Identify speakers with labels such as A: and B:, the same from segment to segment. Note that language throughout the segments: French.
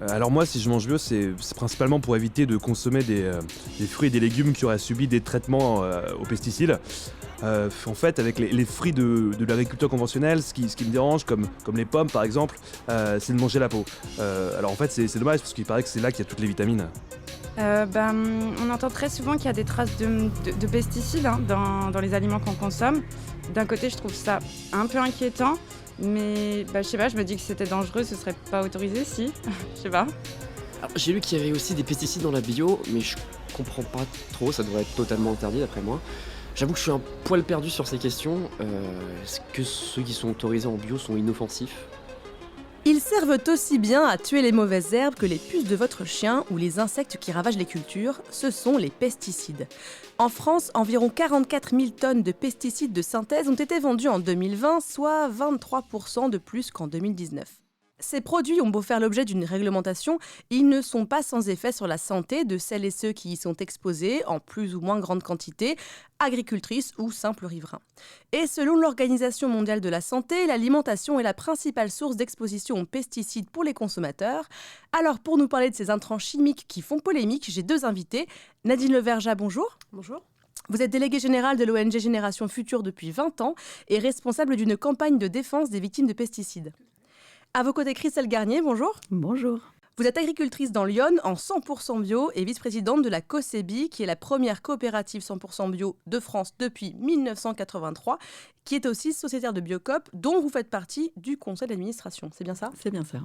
A: Alors moi, si je mange bio, c'est principalement pour éviter de consommer des fruits et des légumes qui auraient subi des traitements aux pesticides. En fait, avec les fruits de l'agriculture conventionnelle, ce qui me dérange, comme les pommes par exemple, c'est de manger la peau. Alors en fait, c'est dommage parce qu'il paraît que c'est là qu'il y a toutes les vitamines.
B: On entend très souvent qu'il y a des traces de pesticides dans les aliments qu'on consomme. D'un côté, je trouve ça un peu inquiétant, mais je sais pas, je me dis que si c'était dangereux, ce serait pas autorisé, si. Je sais pas.
C: Alors, j'ai lu qu'il y avait aussi des pesticides dans la bio, mais je comprends pas trop, ça devrait être totalement interdit d'après moi. J'avoue que je suis un poil perdu sur ces questions. Est-ce que ceux qui sont autorisés en bio sont inoffensifs?
D: Ils servent aussi bien à tuer les mauvaises herbes que les puces de votre chien ou les insectes qui ravagent les cultures, ce sont les pesticides. En France, environ 44 000 tonnes de pesticides de synthèse ont été vendus en 2020, soit 23% de plus qu'en 2019. Ces produits ont beau faire l'objet d'une réglementation, ils ne sont pas sans effet sur la santé de celles et ceux qui y sont exposés en plus ou moins grande quantité, agricultrices ou simples riverains. Et selon l'Organisation mondiale de la santé, l'alimentation est la principale source d'exposition aux pesticides pour les consommateurs. Alors pour nous parler de ces intrants chimiques qui font polémique, j'ai deux invités. Nadine Leverja, bonjour.
E: Bonjour.
D: Vous êtes déléguée générale de l'ONG Génération Future depuis 20 ans et responsable d'une campagne de défense des victimes de pesticides. À vos côtés, Christelle Garnier, bonjour.
E: Bonjour.
D: Vous êtes agricultrice dans l'Yonne en 100% bio et vice-présidente de la COSEBI, qui est la première coopérative 100% bio de France depuis 1983, qui est aussi sociétaire de Biocoop, dont vous faites partie du conseil d'administration. C'est bien ça ?
E: C'est bien ça.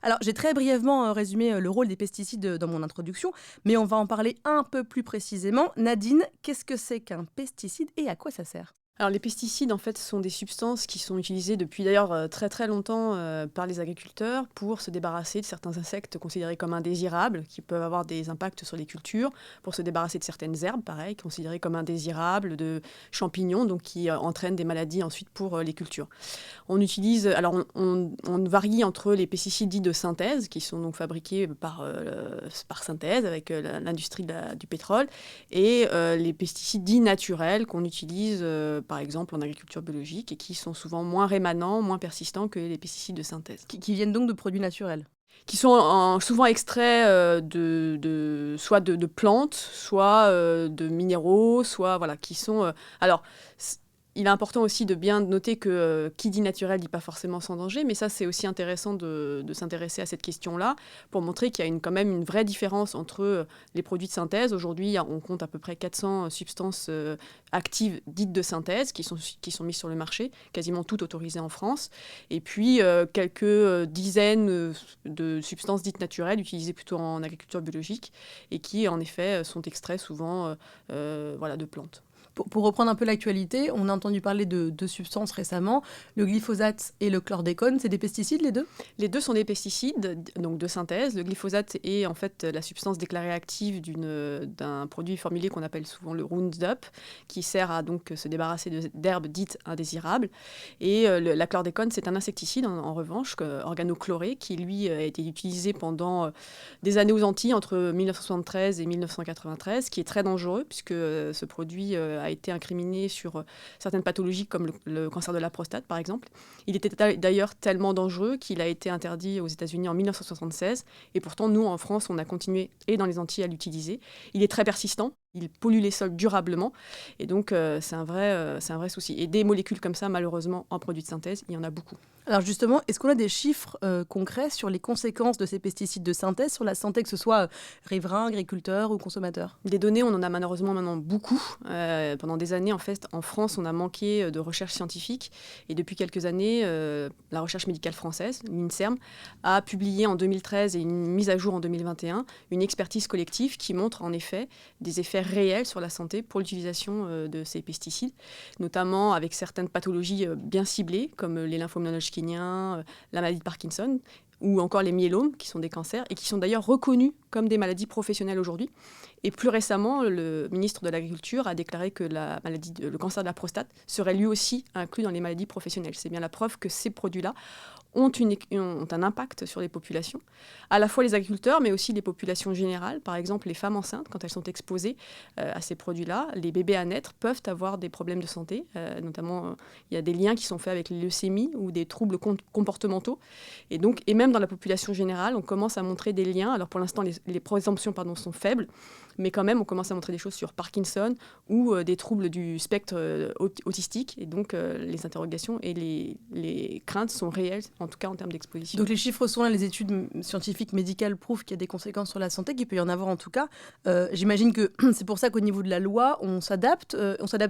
D: Alors, j'ai très brièvement résumé le rôle des pesticides dans mon introduction, mais on va en parler un peu plus précisément. Nadine, qu'est-ce que c'est qu'un pesticide et à quoi ça sert ?
E: Alors les pesticides, en fait, sont des substances qui sont utilisées depuis d'ailleurs très très longtemps par les agriculteurs pour se débarrasser de certains insectes considérés comme indésirables, qui peuvent avoir des impacts sur les cultures, pour se débarrasser de certaines herbes, pareil, considérées comme indésirables, de champignons, donc qui entraînent des maladies ensuite pour les cultures. On utilise, alors on varie entre les pesticides dits de synthèse, qui sont donc fabriqués par synthèse avec l'industrie du pétrole, et les pesticides dits naturels qu'on utilise par exemple en agriculture biologique et qui sont souvent moins rémanents, moins persistants que les pesticides de synthèse.
D: Qui viennent donc de produits naturels.
E: Qui sont souvent extraits soit de plantes, soit de minéraux, soit voilà, qui sont... il est important aussi de bien noter que qui dit naturel dit pas forcément sans danger, mais ça c'est aussi intéressant de s'intéresser à cette question-là pour montrer qu'il y a quand même une vraie différence entre les produits de synthèse. Aujourd'hui, on compte à peu près 400 substances actives dites de synthèse qui sont mises sur le marché, quasiment toutes autorisées en France, et puis quelques dizaines de substances dites naturelles utilisées plutôt en agriculture biologique et qui en effet sont extraits souvent de plantes.
D: Pour reprendre un peu l'actualité, on a entendu parler de deux substances récemment, le glyphosate et le chlordécone. C'est des pesticides, les deux ?
E: Les deux sont des pesticides, donc de synthèse. Le glyphosate est en fait la substance déclarée active d'un produit formulé qu'on appelle souvent le Roundup, qui sert à donc se débarrasser d'herbes dites indésirables. Et la chlordécone, c'est un insecticide, en revanche, organochloré, qui lui a été utilisé pendant des années aux Antilles, entre 1973 et 1993, qui est très dangereux, puisque ce produit a été incriminé sur certaines pathologies comme le cancer de la prostate, par exemple. Il était d'ailleurs tellement dangereux qu'il a été interdit aux États-Unis en 1976. Et pourtant, nous, en France, on a continué, et dans les Antilles, à l'utiliser. Il est très persistant. Il pollue les sols durablement. Et donc, c'est un vrai souci. Et des molécules comme ça, malheureusement, en produits de synthèse, il y en a beaucoup.
D: Alors justement, est-ce qu'on a des chiffres concrets sur les conséquences de ces pesticides de synthèse sur la santé, que ce soit riverains, agriculteurs ou consommateurs ?
E: Des données, on en a malheureusement maintenant beaucoup. Pendant des années, en fait, en France, on a manqué de recherche scientifique. Et depuis quelques années, la recherche médicale française, l'INSERM, a publié en 2013 et une mise à jour en 2021 une expertise collective qui montre en effet des effets réels sur la santé pour l'utilisation de ces pesticides, notamment avec certaines pathologies bien ciblées, comme les lymphomes non-Hodgkiniens, la maladie de Parkinson, ou encore les myélomes, qui sont des cancers, et qui sont d'ailleurs reconnus comme des maladies professionnelles aujourd'hui. Et plus récemment, le ministre de l'Agriculture a déclaré que le cancer de la prostate serait lui aussi inclus dans les maladies professionnelles. C'est bien la preuve que ces produits-là ont un impact sur les populations, à la fois les agriculteurs, mais aussi les populations générales. Par exemple, les femmes enceintes, quand elles sont exposées à ces produits-là, les bébés à naître peuvent avoir des problèmes de santé. Notamment, il y a des liens qui sont faits avec les leucémies ou des troubles comportementaux. Et même dans la population générale, on commence à montrer des liens. Alors pour l'instant, les présomptions sont faibles, mais quand même, on commence à montrer des choses sur Parkinson ou des troubles du spectre autistique. Et donc, les interrogations et les craintes sont réelles, en tout cas en termes d'exposition.
D: Donc les chiffres sont là, les études scientifiques, médicales prouvent qu'il y a des conséquences sur la santé, qu'il peut y en avoir en tout cas. J'imagine que c'est pour ça qu'au niveau de la loi, on s'adapte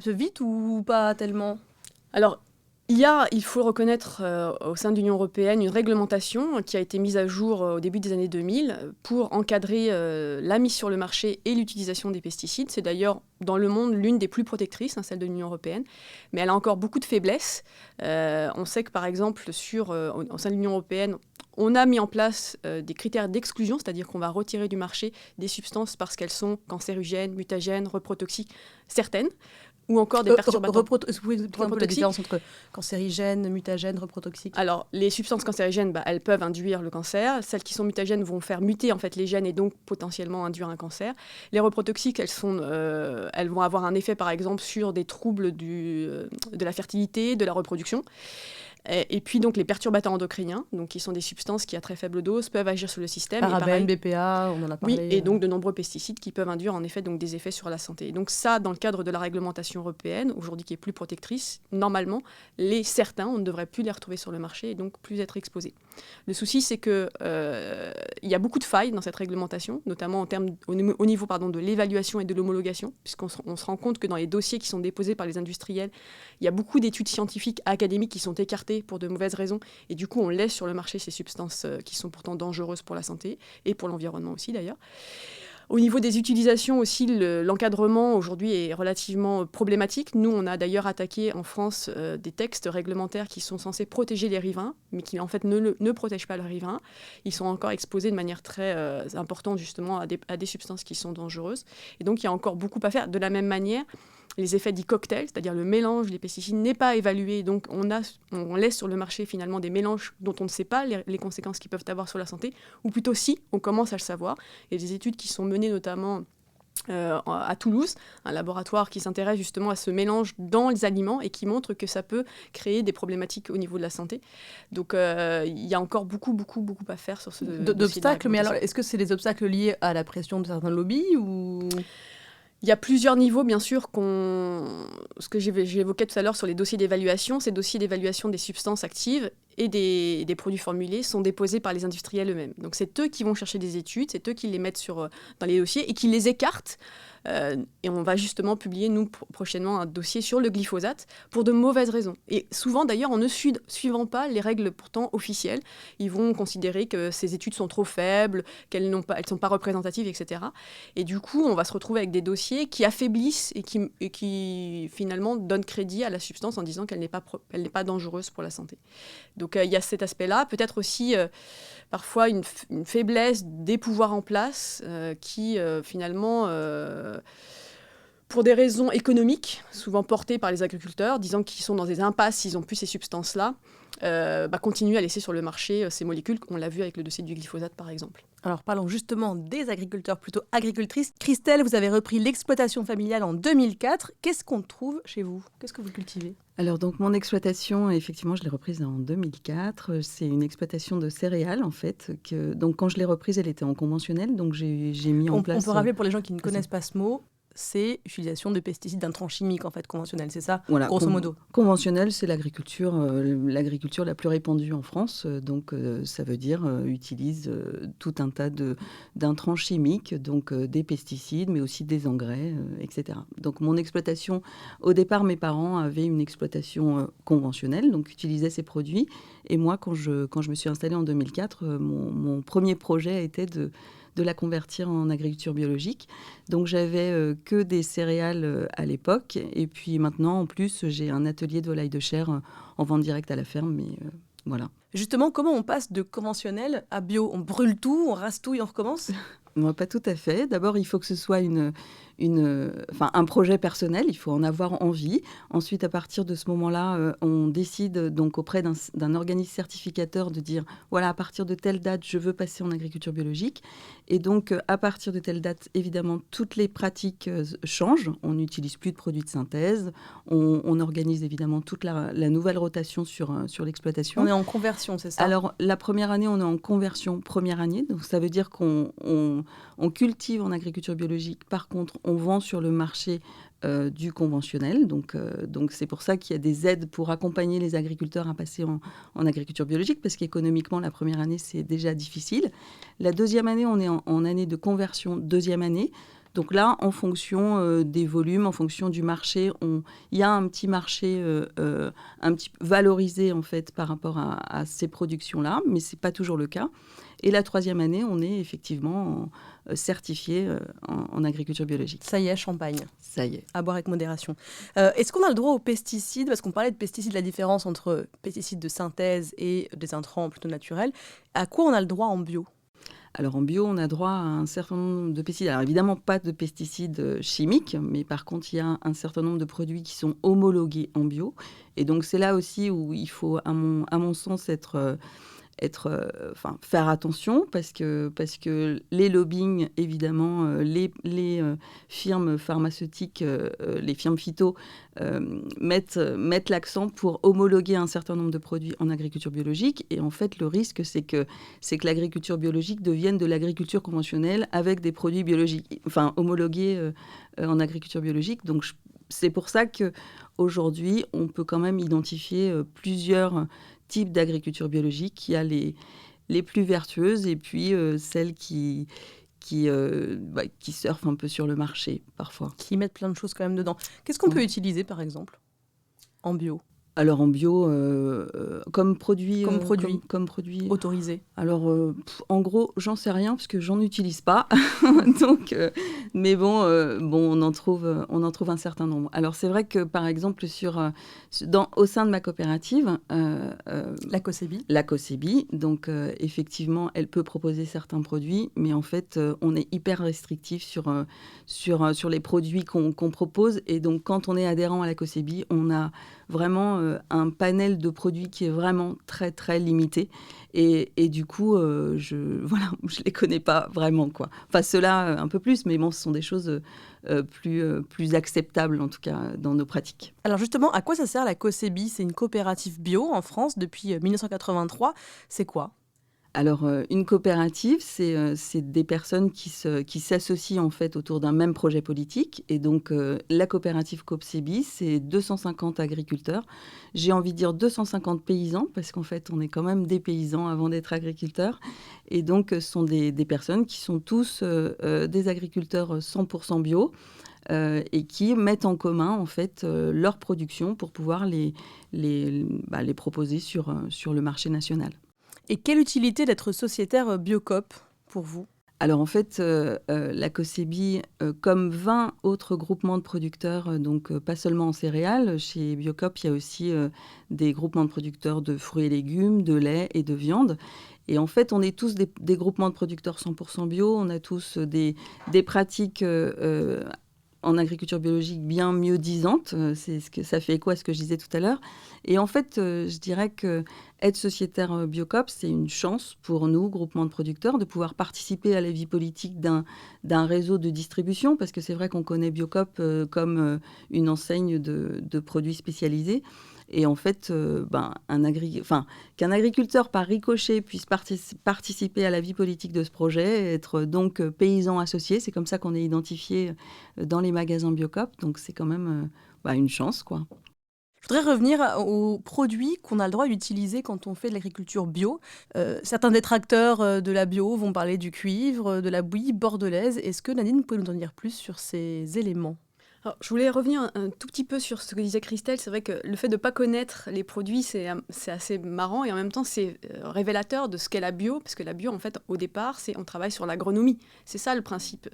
D: vite ou pas tellement ?
E: Alors, il faut le reconnaître, au sein de l'Union européenne, une réglementation qui a été mise à jour au début des années 2000 pour encadrer la mise sur le marché et l'utilisation des pesticides. C'est d'ailleurs, dans le monde, l'une des plus protectrices, celle de l'Union européenne, mais elle a encore beaucoup de faiblesses. On sait que, par exemple, au sein de l'Union européenne, on a mis en place des critères d'exclusion, c'est-à-dire qu'on va retirer du marché des substances parce qu'elles sont cancérigènes, mutagènes, reprotoxiques, certaines, ou encore des perturbateurs.
D: Est-ce que vous pouvez expliquer un peu la différence entre cancérigène, mutagène, reprotoxique ?
E: Alors, les substances cancérigènes, elles peuvent induire le cancer. Celles qui sont mutagènes vont faire muter en fait les gènes et donc potentiellement induire un cancer. Les reprotoxiques, elles vont avoir un effet, par exemple, sur des troubles de la fertilité, de la reproduction. Et puis donc les perturbateurs endocriniens, donc qui sont des substances qui à très faible dose peuvent agir sur le système.
D: Parabènes, BPA, on en a parlé.
E: Oui, et donc de nombreux pesticides qui peuvent induire en effet donc des effets sur la santé. Et donc ça, dans le cadre de la réglementation européenne, aujourd'hui qui est plus protectrice, normalement, certains, on ne devrait plus les retrouver sur le marché et donc plus être exposés. Le souci, c'est que il y a beaucoup de failles dans cette réglementation, notamment au niveau de l'évaluation et de l'homologation, puisqu'on se rend compte que dans les dossiers qui sont déposés par les industriels, il y a beaucoup d'études scientifiques académiques qui sont écartées pour de mauvaises raisons, et du coup on laisse sur le marché ces substances qui sont pourtant dangereuses pour la santé et pour l'environnement aussi d'ailleurs. Au niveau des utilisations aussi, l'encadrement aujourd'hui est relativement problématique. Nous, on a d'ailleurs attaqué en France des textes réglementaires qui sont censés protéger les riverains, mais qui en fait ne protègent pas les riverains. Ils sont encore exposés de manière très importante justement à des substances qui sont dangereuses. Et donc il y a encore beaucoup à faire. De la même manière, les effets dits cocktails, c'est-à-dire le mélange des pesticides, n'est pas évalué. Donc on laisse sur le marché finalement des mélanges dont on ne sait pas les conséquences qu'ils peuvent avoir sur la santé, ou plutôt si, on commence à le savoir. Il y a des études qui sont menées notamment à Toulouse, un laboratoire qui s'intéresse justement à ce mélange dans les aliments et qui montre que ça peut créer des problématiques au niveau de la santé. Donc il y a encore beaucoup à faire sur ce
D: d'obstacles. Mais alors, est-ce que c'est des obstacles liés à la pression de certains lobbies ou...
E: Il y a plusieurs niveaux, bien sûr, ce que j'évoquais tout à l'heure sur les dossiers d'évaluation. Ces dossiers d'évaluation des substances actives et des produits formulés sont déposés par les industriels eux-mêmes. Donc c'est eux qui vont chercher des études, c'est eux qui les mettent dans les dossiers et qui les écartent. Et on va justement publier, nous, prochainement, un dossier sur le glyphosate pour de mauvaises raisons. Et souvent, d'ailleurs, en ne suivant pas les règles pourtant officielles, ils vont considérer que ces études sont trop faibles, elles ne sont pas représentatives, etc. Et du coup, on va se retrouver avec des dossiers qui affaiblissent et qui finalement donnent crédit à la substance en disant qu'elle n'est pas dangereuse pour la santé. Donc il y a cet aspect-là, peut-être aussi parfois une faiblesse des pouvoirs en place qui finalement, pour des raisons économiques, souvent portées par les agriculteurs, disant qu'ils sont dans des impasses s'ils n'ont plus ces substances-là, continuent à laisser sur le marché ces molécules, on l'a vu avec le dossier du glyphosate par exemple.
D: Alors parlons justement des agriculteurs, plutôt agricultrices. Christelle, vous avez repris l'exploitation familiale en 2004. Qu'est-ce qu'on trouve chez vous ? Qu'est-ce que vous cultivez ?
F: Alors donc mon exploitation, effectivement, je l'ai reprise en 2004. C'est une exploitation de céréales en fait. Donc quand je l'ai reprise, elle était en conventionnel, donc j'ai mis en place.
D: On peut rappeler pour les gens qui ne connaissent pas ce mot. C'est l'utilisation de pesticides d'intrants chimiques en fait conventionnels, c'est ça, voilà, grosso modo.
F: Conventionnel, c'est l'agriculture la plus répandue en France, donc ça veut dire utilise tout un tas d'intrants chimiques, donc des pesticides, mais aussi des engrais, etc. Donc mon exploitation, au départ, mes parents avaient une exploitation conventionnelle, donc utilisaient ces produits, et moi, quand je me suis installée en 2004, mon premier projet a été de la convertir en agriculture biologique. Donc, j'avais que des céréales à l'époque. Et puis maintenant, en plus, j'ai un atelier de volaille de chair en vente directe à la ferme. Mais voilà.
D: Justement, comment on passe de conventionnel à bio ? On brûle tout, on rase tout et on recommence ?
F: Non, pas tout à fait. D'abord, il faut que ce soit un projet personnel, il faut en avoir envie. Ensuite, à partir de ce moment-là, on décide donc auprès d'un organisme certificateur de dire, voilà, à partir de telle date, je veux passer en agriculture biologique. Et donc, à partir de telle date, évidemment, toutes les pratiques changent. On n'utilise plus de produits de synthèse. On organise évidemment toute la nouvelle rotation sur l'exploitation.
D: On est en conversion, c'est ça?
F: Alors, la première année, on est en conversion première année. Donc, ça veut dire qu'on cultive en agriculture biologique. Par contre, on vend sur le marché du conventionnel. Donc, c'est pour ça qu'il y a des aides pour accompagner les agriculteurs à passer en agriculture biologique, parce qu'économiquement, la première année, c'est déjà difficile. La deuxième année, on est en année de conversion deuxième année. Donc là, en fonction des volumes, en fonction du marché, il y a un petit marché un petit peu valorisé en fait par rapport à ces productions-là, mais ce n'est pas toujours le cas. Et la troisième année, on est effectivement certifié en agriculture biologique.
D: Ça y est, Champagne.
F: Ça y est.
D: À boire avec modération. Est-ce qu'on a le droit aux pesticides? Parce qu'on parlait de pesticides, la différence entre pesticides de synthèse et des intrants plutôt naturels. À quoi on a le droit en bio?
F: Alors en bio, on a droit à un certain nombre de pesticides. Alors évidemment, pas de pesticides chimiques, mais par contre, il y a un certain nombre de produits qui sont homologués en bio. Et donc c'est là aussi où il faut, à mon sens, faire attention parce que les lobbying, évidemment, les firmes pharmaceutiques, les firmes phyto mettent l'accent pour homologuer un certain nombre de produits en agriculture biologique. Et en fait, le risque, c'est que l'agriculture biologique devienne de l'agriculture conventionnelle avec des produits biologiques, homologués en agriculture biologique. Donc, c'est pour ça qu'aujourd'hui, on peut quand même identifier plusieurs types d'agriculture biologique. Il y a les plus vertueuses et puis celles qui surfent un peu sur le marché parfois.
D: Qui mettent plein de choses quand même dedans. Qu'est-ce qu'on peut utiliser par exemple en bio?
F: Alors en bio, comme produit
D: autorisé.
F: Alors en gros, j'en sais rien parce que j'en utilise pas. Donc, mais bon, on en trouve un certain nombre. Alors c'est vrai que par exemple au sein de ma coopérative,
D: la COCEBI.
F: La COCEBI, donc effectivement, elle peut proposer certains produits, mais en fait, on est hyper restrictif sur les produits qu'on propose. Et donc quand on est adhérent à la COCEBI, on a vraiment un panel de produits qui est vraiment très, très limité. Et du coup, je les connais pas vraiment, quoi. Enfin, ceux-là, un peu plus, mais bon, ce sont des choses plus acceptables, en tout cas, dans nos pratiques.
D: Alors justement, à quoi ça sert la COCEBI? C'est une coopérative bio en France depuis 1983. C'est quoi?
F: Alors, une coopérative, c'est des personnes qui s'associent en fait autour d'un même projet politique. Et donc, la coopérative COCEBI, c'est 250 agriculteurs. J'ai envie de dire 250 paysans, parce qu'en fait, on est quand même des paysans avant d'être agriculteurs. Et donc, ce sont des personnes qui sont tous des agriculteurs 100% bio. Et qui mettent en commun en fait leur production pour pouvoir les proposer sur le marché national.
D: Et quelle utilité d'être sociétaire Biocoop pour vous?
F: Alors en fait, la COCEBI, comme 20 autres groupements de producteurs, donc pas seulement en céréales, chez Biocoop, il y a aussi des groupements de producteurs de fruits et légumes, de lait et de viande. Et en fait, on est tous des groupements de producteurs 100% bio, on a tous des pratiques en agriculture biologique bien mieux disantes. Ça fait écho à ce que je disais tout à l'heure. Et en fait, je dirais que être sociétaire Biocoop, c'est une chance pour nous, groupement de producteurs, de pouvoir participer à la vie politique d'un réseau de distribution, parce que c'est vrai qu'on connaît Biocoop comme une enseigne de produits spécialisés. Et en fait, qu'un agriculteur par ricochet puisse participer à la vie politique de ce projet, être donc paysan associé, c'est comme ça qu'on est identifié dans les magasins Biocoop. Donc c'est quand même une chance, quoi.
D: Je voudrais revenir aux produits qu'on a le droit d'utiliser quand on fait de l'agriculture bio. Certains détracteurs de la bio vont parler du cuivre, de la bouillie bordelaise. Est-ce que Nadine, vous pouvez nous en dire plus sur ces éléments ?
E: Alors, je voulais revenir un tout petit peu sur ce que disait Christelle. C'est vrai que le fait de ne pas connaître les produits, c'est assez marrant et en même temps, c'est révélateur de ce qu'est la bio, parce que la bio, en fait, au départ, on travaille sur l'agronomie. C'est ça le principe.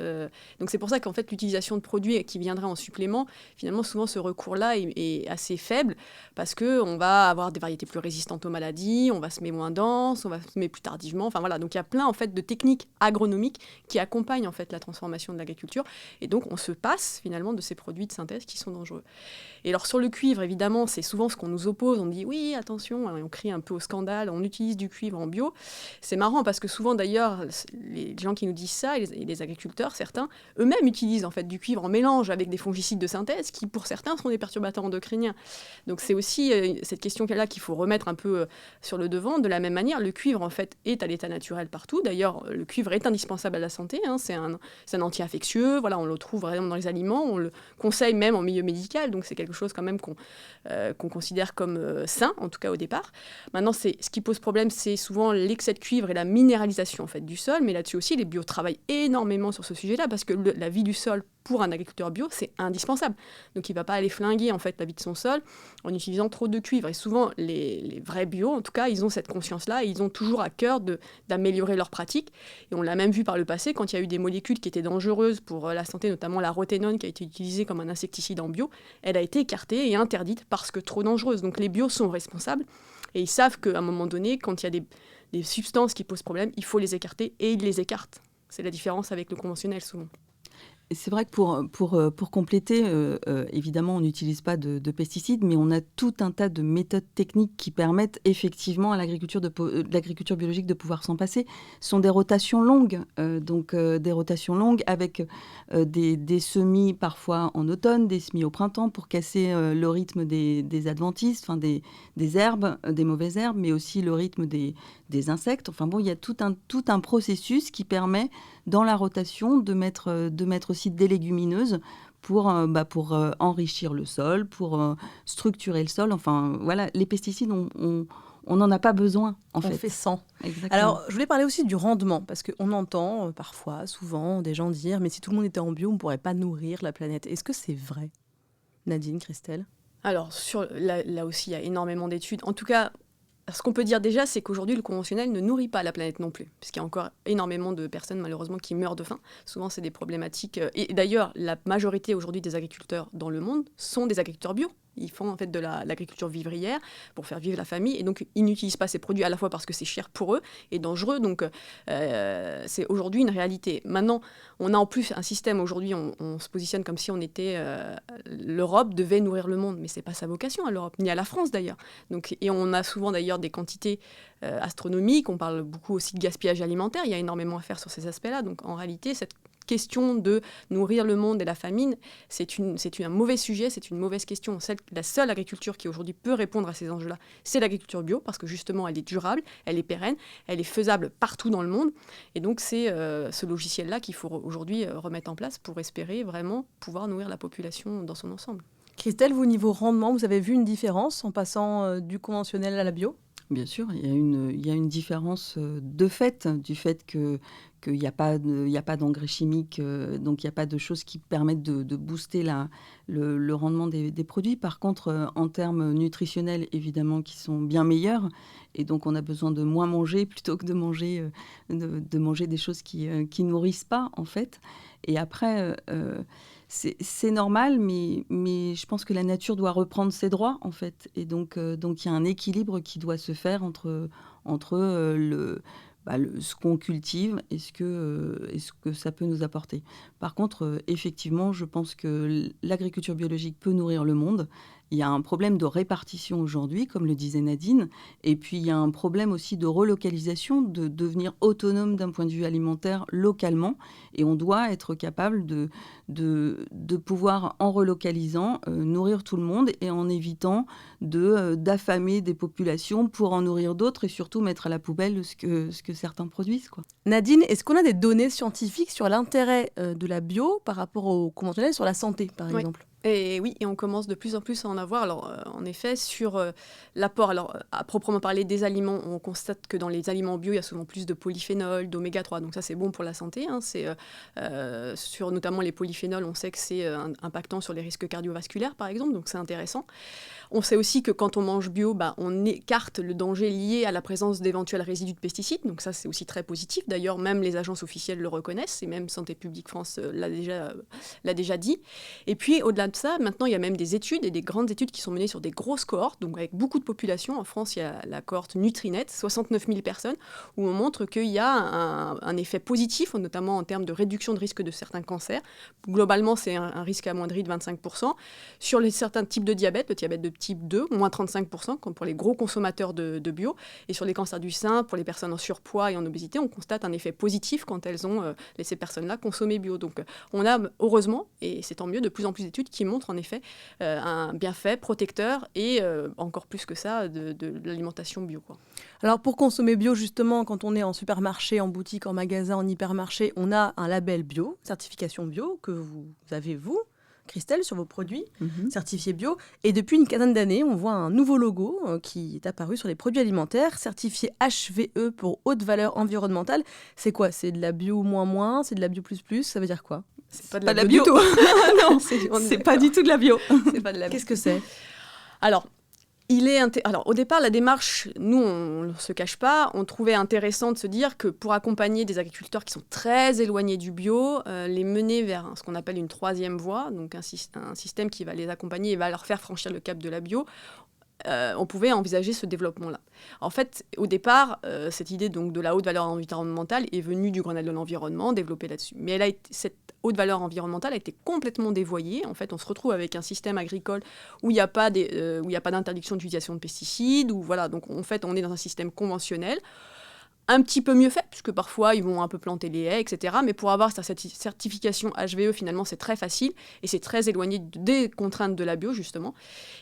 E: Donc, c'est pour ça qu'en fait, l'utilisation de produits qui viendraient en supplément, finalement, souvent, ce recours-là est assez faible, parce qu'on va avoir des variétés plus résistantes aux maladies, on va semer moins dense, on va semer plus tardivement. Enfin, voilà. Donc, il y a plein, en fait, de techniques agronomiques qui accompagnent, en fait, la transformation de l'agriculture. Et donc, on se passe, finalement, de ces produits de synthèse qui sont dangereux. Et alors sur le cuivre, évidemment, c'est souvent ce qu'on nous oppose. On dit oui, attention, on crie un peu au scandale, on utilise du cuivre en bio. C'est marrant parce que souvent d'ailleurs, les gens qui nous disent ça, et les agriculteurs, certains, eux-mêmes utilisent en fait du cuivre en mélange avec des fongicides de synthèse qui pour certains sont des perturbateurs endocriniens. Donc c'est aussi cette question-là qu'il faut remettre un peu sur le devant. De la même manière, le cuivre en fait est à l'état naturel partout. D'ailleurs, le cuivre est indispensable à la santé. C'est un anti-infectieux. Voilà, on le trouve vraiment dans les aliments. On le conseille même en milieu médical, donc c'est quelque chose quand même qu'on considère comme sain, en tout cas au départ. Maintenant, ce qui pose problème, c'est souvent l'excès de cuivre et la minéralisation en fait, du sol, mais là-dessus aussi, les bio travaillent énormément sur ce sujet-là, parce que la vie du sol pour un agriculteur bio, c'est indispensable. Donc il ne va pas aller flinguer en fait, la vie de son sol en utilisant trop de cuivre. Et souvent, les vrais bio, en tout cas, ils ont cette conscience-là et ils ont toujours à cœur d'améliorer leurs pratiques. Et on l'a même vu par le passé, quand il y a eu des molécules qui étaient dangereuses pour la santé, notamment la roténone qui a été utilisée comme un insecticide en bio, elle a été écartée et interdite parce que trop dangereuse. Donc les bios sont responsables et ils savent qu'à un moment donné, quand il y a des substances qui posent problème, il faut les écarter et ils les écartent. C'est la différence avec le conventionnel souvent.
F: C'est vrai que pour compléter, évidemment, on n'utilise pas de pesticides, mais on a tout un tas de méthodes techniques qui permettent effectivement à l'agriculture biologique de pouvoir s'en passer. Ce sont des rotations longues, des rotations longues avec des semis parfois en automne, des semis au printemps pour casser le rythme des adventices, enfin des herbes, des mauvaises herbes, mais aussi le rythme des insectes. Enfin bon, il y a tout un processus qui permet dans la rotation de mettre aussi des légumineuses pour enrichir le sol, pour structurer le sol. Enfin, voilà, les pesticides, on n'en a pas besoin, en fait.
D: On fait sans.
F: Exactement.
D: Alors, je voulais parler aussi du rendement, parce qu'on entend parfois, souvent, des gens dire « mais si tout le monde était en bio, on ne pourrait pas nourrir la planète ». Est-ce que c'est vrai, Nadine, Christelle?
E: Alors, là aussi, il y a énormément d'études. En tout cas, ce qu'on peut dire déjà, c'est qu'aujourd'hui, le conventionnel ne nourrit pas la planète non plus, puisqu'il y a encore énormément de personnes, malheureusement, qui meurent de faim. Souvent, c'est des problématiques. Et d'ailleurs, la majorité aujourd'hui des agriculteurs dans le monde sont des agriculteurs bio. Ils font en fait de l'agriculture vivrière pour faire vivre la famille. Et donc, ils n'utilisent pas ces produits à la fois parce que c'est cher pour eux et dangereux. Donc, c'est aujourd'hui une réalité. Maintenant, on a en plus un système. Aujourd'hui, on se positionne comme si on était... l'Europe devait nourrir le monde. Mais ce n'est pas sa vocation à l'Europe, ni à la France d'ailleurs. Donc, et on a souvent d'ailleurs des quantités astronomiques. On parle beaucoup aussi de gaspillage alimentaire. Il y a énormément à faire sur ces aspects-là. Donc, en réalité, cette question de nourrir le monde et la famine, c'est un mauvais sujet, c'est une mauvaise question. La seule agriculture qui aujourd'hui peut répondre à ces enjeux-là, c'est l'agriculture bio, parce que justement elle est durable, elle est pérenne, elle est faisable partout dans le monde. Et donc c'est ce logiciel-là qu'il faut aujourd'hui remettre en place pour espérer vraiment pouvoir nourrir la population dans son ensemble.
D: Christelle, vous, niveau rendement, vous avez vu une différence en passant du conventionnel à la bio ?
F: Bien sûr, il y a une différence de fait, du fait qu'il n'y a pas d'engrais chimiques, donc il n'y a pas de choses qui permettent de booster le rendement des produits. Par contre, en termes nutritionnels, évidemment, qui sont bien meilleurs, et donc on a besoin de moins manger plutôt que de manger des choses qui nourrissent pas, en fait. Et après... c'est normal, mais je pense que la nature doit reprendre ses droits, en fait. Et donc il y a un équilibre qui doit se faire entre ce qu'on cultive et ce que ça peut nous apporter. Par contre, effectivement, je pense que l'agriculture biologique peut nourrir le monde. Il y a un problème de répartition aujourd'hui, comme le disait Nadine, et puis il y a un problème aussi de relocalisation, de devenir autonome d'un point de vue alimentaire localement, et on doit être capable de pouvoir, en relocalisant, nourrir tout le monde et en évitant d'affamer des populations pour en nourrir d'autres et surtout mettre à la poubelle ce que certains produisent, quoi.
D: Nadine, est-ce qu'on a des données scientifiques sur l'intérêt de la bio par rapport au conventionnel sur la santé, par exemple ?
E: Et oui, et on commence de plus en plus à en avoir. Alors, en effet, sur l'apport, alors à proprement parler des aliments, on constate que dans les aliments bio, il y a souvent plus de polyphénol, d'oméga 3. Donc ça, c'est bon pour la santé. Hein. Sur notamment les polyphénols, on sait que c'est impactant sur les risques cardiovasculaires, par exemple. Donc c'est intéressant. On sait aussi que quand on mange bio, on écarte le danger lié à la présence d'éventuels résidus de pesticides. Donc ça, c'est aussi très positif. D'ailleurs, même les agences officielles le reconnaissent. Et même Santé publique France l'a déjà dit. Et puis, au-delà de ça, maintenant, il y a même des études et des grandes études qui sont menées sur des grosses cohortes, donc avec beaucoup de population. En France, il y a la cohorte Nutrinet, 69 000 personnes, où on montre qu'il y a un effet positif, notamment en termes de réduction de risque de certains cancers. Globalement, c'est un risque amoindri de 25%. Sur certains types de diabète, le diabète de type 2, moins 35%, comme pour les gros consommateurs de bio. Et sur les cancers du sein, pour les personnes en surpoids et en obésité, on constate un effet positif quand elles ont, ces personnes-là, consommé bio. Donc, on a, heureusement, et c'est tant mieux, de plus en plus d'études qui montrent en effet un bienfait protecteur et encore plus que ça de l'alimentation bio, quoi.
D: Alors pour consommer bio, justement, quand on est en supermarché, en boutique, en magasin, en hypermarché, on a un label bio, certification bio, que vous avez, vous, Christelle, sur vos produits certifiés bio. Et depuis une quinzaine d'années, on voit un nouveau logo qui est apparu sur les produits alimentaires, certifié HVE pour haute valeur environnementale. C'est quoi? C'est de la bio moins? C'est de la bio plus? Ça veut dire quoi?
E: C'est pas de la bio.
D: Non, c'est pas du tout de la bio.
E: C'est pas de la bio.
D: Qu'est-ce que c'est?
E: Alors, au départ, la démarche, nous, on ne se cache pas, on trouvait intéressant de se dire que pour accompagner des agriculteurs qui sont très éloignés du bio, les mener vers ce qu'on appelle une troisième voie, donc un système qui va les accompagner et va leur faire franchir le cap de la bio, on pouvait envisager ce développement-là. En fait, au départ, cette idée donc, de la haute valeur environnementale est venue du Grenelle de l'environnement, développée là-dessus. Mais cette haute valeur environnementale a été complètement dévoyée. En fait, on se retrouve avec un système agricole où il n'y a pas d'interdiction d'utilisation de pesticides. Donc, en fait, on est dans un système conventionnel. Un petit peu mieux fait, puisque parfois ils vont un peu planter les haies, etc. Mais pour avoir cette certification HVE, finalement, c'est très facile et c'est très éloigné des contraintes de la bio, justement.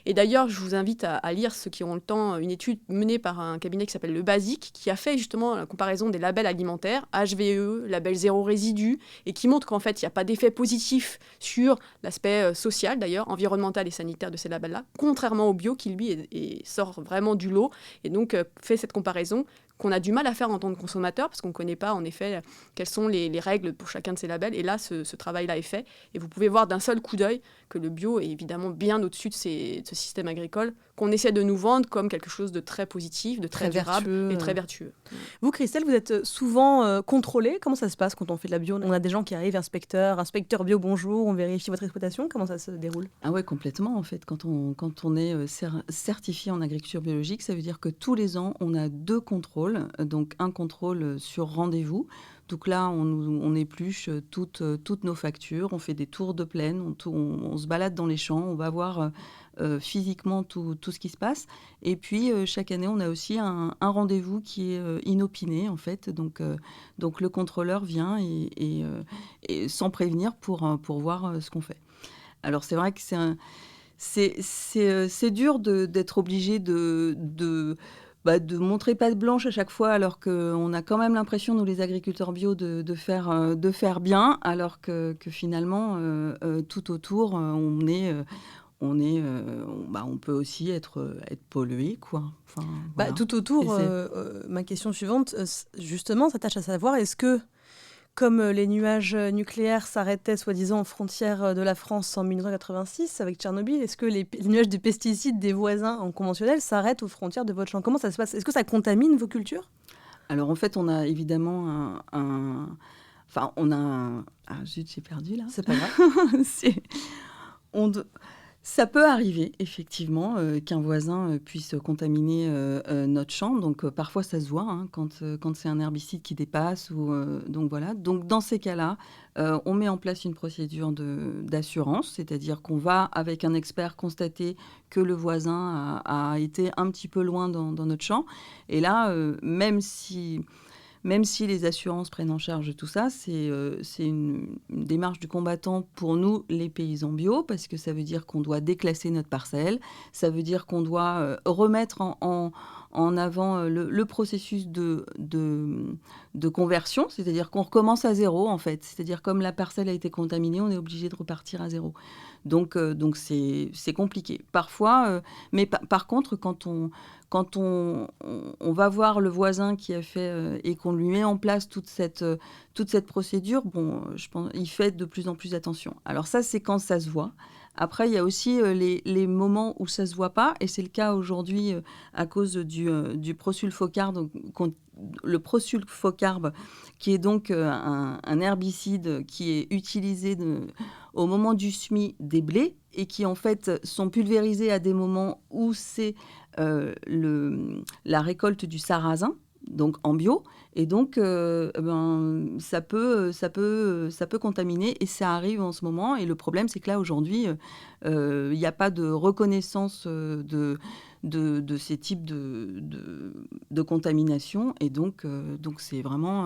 E: Et d'ailleurs, je vous invite à lire, ceux qui ont le temps, une étude menée par un cabinet qui s'appelle Le Basique, qui a fait justement la comparaison des labels alimentaires, HVE, label zéro résidu, et qui montre qu'en fait, il n'y a pas d'effet positif sur l'aspect social, d'ailleurs, environnemental et sanitaire de ces labels-là, contrairement au bio qui, lui, sort vraiment du lot, et donc fait cette comparaison qu'on a du mal à faire en tant que consommateur, parce qu'on ne connaît pas, en effet, quelles sont les règles pour chacun de ces labels. Et là, ce travail-là est fait. Et vous pouvez voir d'un seul coup d'œil que le bio est évidemment bien au-dessus de ce système agricole qu'on essaie de nous vendre comme quelque chose de très positif, de très durable
D: vertueux.
E: Et très vertueux.
D: Vous, Christelle, vous êtes souvent contrôlée. Comment ça se passe quand on fait de la bio? On a des gens qui arrivent, inspecteur bio, bonjour, on vérifie votre exploitation. Comment ça se déroule?
F: Ah ouais, complètement, en fait. Quand on est certifié en agriculture biologique, ça veut dire que tous les ans, on a 2 contrôles. Donc, un contrôle sur rendez-vous. Donc là, on épluche toutes nos factures, on fait des tours de plaine, on se balade dans les champs, on va voir physiquement tout ce qui se passe. Et puis, chaque année, on a aussi un rendez-vous qui est inopiné, en fait. Donc le contrôleur vient et sans prévenir pour voir ce qu'on fait. Alors, c'est vrai que c'est dur d'être obligé de montrer patte blanche à chaque fois, alors qu'on a quand même l'impression, nous les agriculteurs bio, de faire bien, alors que finalement, tout autour, on peut aussi être pollué, quoi. Enfin, voilà.
D: Tout autour, ma question suivante, justement, s'attache à savoir, est-ce que, comme les nuages nucléaires s'arrêtaient soi-disant aux frontières de la France en 1986 avec Tchernobyl, est-ce que les nuages de pesticides des voisins en conventionnel s'arrêtent aux frontières de votre champ? Comment ça se passe? Est-ce que ça contamine vos cultures?
F: Alors en fait, on a évidemment Ah zut, j'ai perdu là.
D: C'est pas grave.
F: Ça peut arriver, effectivement, qu'un voisin puisse contaminer notre champ. Donc, parfois, ça se voit quand c'est un herbicide qui dépasse. Donc, voilà. Donc, dans ces cas-là, on met en place une procédure d'assurance, c'est-à-dire qu'on va, avec un expert, constater que le voisin a été un petit peu loin dans notre champ. Et là, même si les assurances prennent en charge tout ça, c'est une démarche du combattant pour nous, les paysans bio, parce que ça veut dire qu'on doit déclasser notre parcelle, ça veut dire qu'on doit remettre en avant le processus de conversion, c'est-à-dire qu'on recommence à zéro en fait. C'est-à-dire comme la parcelle a été contaminée, on est obligé de repartir à zéro. Donc c'est compliqué. Parfois, mais par contre, quand on va voir le voisin qui a fait et qu'on lui met en place toute cette procédure, je pense il fait de plus en plus attention. Alors ça, c'est quand ça se voit. Après, il y a aussi les moments où ça ne se voit pas, et c'est le cas aujourd'hui à cause du prosulfocarbe, le prosulfocarbe, qui est donc un herbicide qui est utilisé au moment du semis des blés, et qui en fait sont pulvérisés à des moments où c'est la récolte du sarrasin, donc en bio, et donc ça peut contaminer, et ça arrive en ce moment. Et le problème, c'est que là aujourd'hui, il n'y a pas de reconnaissance de ces types de contamination, et donc c'est vraiment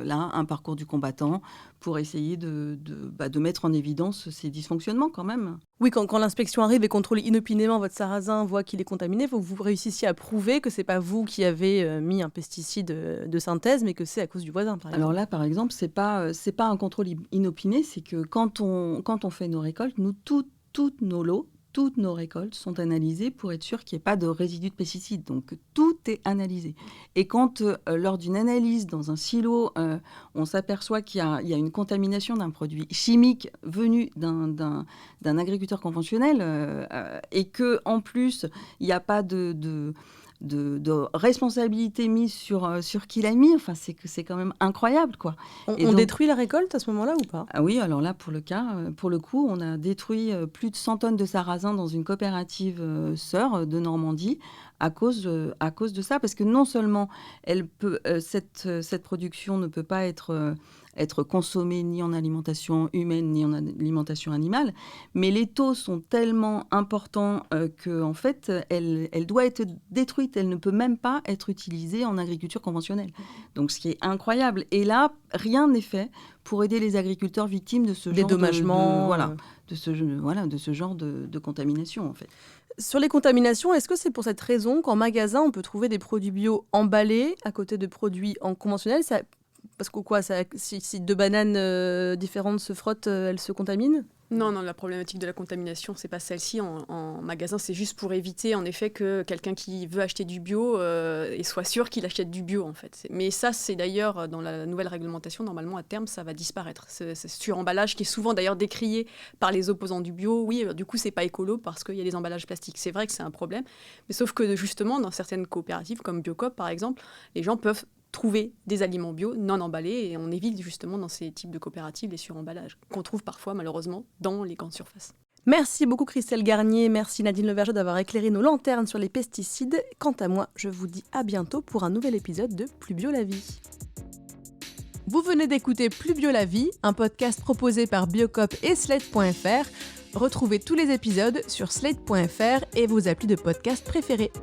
F: là un parcours du combattant pour essayer de mettre en évidence ces dysfonctionnements quand même.
D: Oui, quand l'inspection arrive et contrôle inopinément votre sarrasin, voit qu'il est contaminé, il faut que vous réussissiez à prouver que c'est pas vous qui avez mis un pesticide de synthèse, mais que c'est à cause du voisin, par exemple.
F: Alors là, par exemple, c'est pas un contrôle inopiné, c'est que quand on fait nos récoltes, nous, toutes nos lots, toutes nos récoltes sont analysées pour être sûr qu'il n'y ait pas de résidus de pesticides. Donc, tout est analysé. Et quand, lors d'une analyse dans un silo, on s'aperçoit qu'il y a une contamination d'un produit chimique venu d'un agriculteur conventionnel, et qu'en plus, il n'y a pas de responsabilité mise sur qui l'a mis, enfin c'est quand même incroyable, quoi.
D: On détruit la récolte à ce moment-là ou pas ?
F: Ah oui, alors là pour le coup, on a détruit plus de 100 tonnes de sarrasin dans une coopérative sœur de Normandie à cause de ça, parce que non seulement cette production ne peut pas être consommée ni en alimentation humaine ni en alimentation animale, mais les taux sont tellement importants qu'en fait, elle doit être détruite. Elle ne peut même pas être utilisée en agriculture conventionnelle. Donc, ce qui est incroyable. Et là, rien n'est fait pour aider les agriculteurs victimes de ce genre de ce genre de contamination, en fait.
D: Sur les contaminations, est-ce que c'est pour cette raison qu'en magasin, on peut trouver des produits bio emballés à côté de produits en conventionnel ? Parce que si deux bananes différentes se frottent, elles se contaminent ?
E: Non, la problématique de la contamination, c'est pas celle-ci. En magasin, c'est juste pour éviter, en effet, que quelqu'un qui veut acheter du bio et soit sûr qu'il achète du bio, en fait. Mais ça, c'est d'ailleurs, dans la nouvelle réglementation, normalement, à terme, ça va disparaître. C'est suremballage qui est souvent, d'ailleurs, décrié par les opposants du bio. Oui, du coup, c'est pas écolo parce qu'il y a des emballages plastiques. C'est vrai que c'est un problème. Mais sauf que, justement, dans certaines coopératives, comme Biocoop, par exemple, les gens peuvent trouver des aliments bio non emballés, et on évite justement dans ces types de coopératives les suremballages qu'on trouve parfois malheureusement dans les grandes surfaces.
D: Merci beaucoup Christelle Garnier, merci Nadine Leverger d'avoir éclairé nos lanternes sur les pesticides. Quant à moi, je vous dis à bientôt pour un nouvel épisode de Plus Bio la Vie. Vous venez d'écouter Plus Bio la Vie, un podcast proposé par Biocoop et Slate.fr. Retrouvez tous les épisodes sur Slate.fr et vos applis de podcast préférés.